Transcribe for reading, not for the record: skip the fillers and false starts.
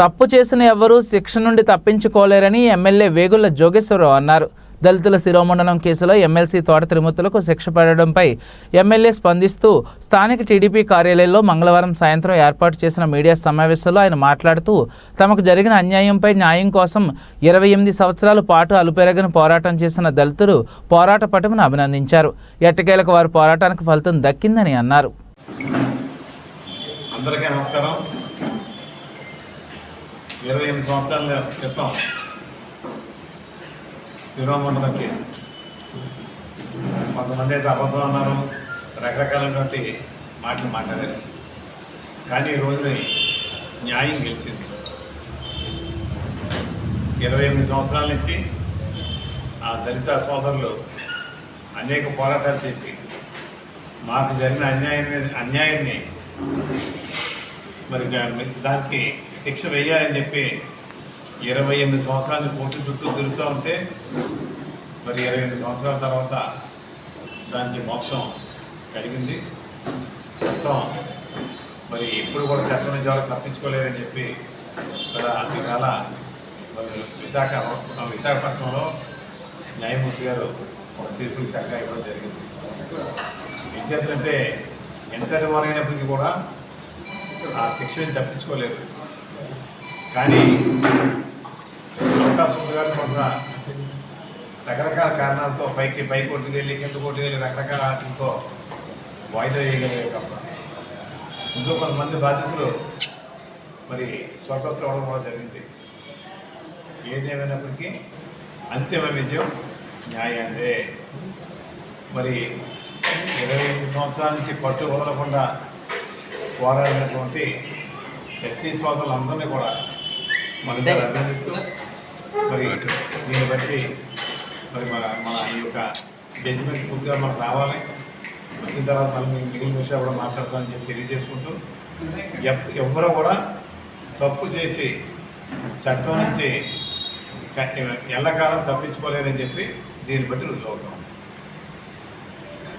తప్పు చేసిన ఎవరూ శిక్ష నుండి తప్పించుకోలేరని ఎమ్మెల్యే వేగుళ్ల జోగేశ్వరరావు అన్నారు. దళితుల శిరోమండనం కేసులో ఎమ్మెల్సీ తోట తిరుమతులకు శిక్ష పడడంపై ఎమ్మెల్యే స్పందిస్తూ స్థానిక టీడీపీ కార్యాలయంలో మంగళవారం సాయంత్రం ఏర్పాటు చేసిన మీడియా సమావేశంలో ఆయన మాట్లాడుతూ తమకు జరిగిన అన్యాయంపై న్యాయం కోసం 28 సంవత్సరాల పాటు అలుపెరగని పోరాటం చేసిన దళితులు పోరాట పటిమను అభినందించారు. ఎట్టకేలకు వారి పోరాటానికి ఫలితం దక్కిందని అన్నారు. అందరికీ నమస్కారం. 28 సంవత్సరాల క్రితం శిరోమండలం కేసు కొంతమంది అయితే అబద్ధం అన్నారు, రకరకాలైనటువంటి మాటలు మాట్లాడారు. కానీ ఈ రోజుని న్యాయం గెలిచింది. 28 సంవత్సరాల నుంచి ఆ దళిత సోదరులు అనేక పోరాటాలు చేసి మాకు జరిగిన అన్యాయాన్ని మరి దానికి శిక్ష వేయాలని చెప్పి 28 సంవత్సరాలు కోర్టు చుట్టూ తిరుగుతూ ఉంటే మరి 28 సంవత్సరాల తర్వాత దానికి మోక్షం కలిగింది. మొత్తం మరి ఎప్పుడు కూడా చట్టం నుంచి ఎవరు తప్పించుకోలేరని చెప్పి ఇవాళ మరి విశాఖపట్నంలో న్యాయమూర్తి గారు ఒక తీర్పులు చక్కగా ఇవ్వడం జరిగింది. విద్యార్థులంటే ఎంతటి వారైనప్పటికీ కూడా ఆ శిక్షని తప్పించుకోలేదు. కానీ అవకాశం ఉంది కానీ కొంత రకరకాల కారణాలతో పై కోర్టుకు వెళ్ళి కింద కోర్టుకు వెళ్ళి రకరకాల ఆటలతో వాయిదా వేయగలిగారు తప్ప ఇంకో కొంతమంది బాధితులు మరి స్వర్గస్థులు అవడం కూడా జరిగింది. ఏదేమైనప్పటికీ అంతిమ విజయం న్యాయాన్నే. మరి 28 సంవత్సరాల నుంచి పట్టు వదలకుండా పోరాడినటువంటి ఎస్సీ సోదరులందరినీ కూడా మనసారి అభినందిస్తూ మరి దీన్ని బట్టి మరి మన ఈ యొక్క జడ్జిమెంట్ పూర్తిగా మనకు రావాలి. వచ్చిన తర్వాత మళ్ళీ మిగిలిన విషయాలు కూడా మాట్లాడతామని చెప్పి తెలియజేసుకుంటూ ఎవ్వరూ కూడా తప్పు చేసి చట్టం నుంచి ఎల్లకాలం తప్పించుకోలేదని చెప్పి దీన్ని బట్టి రుజువు అవుతాం.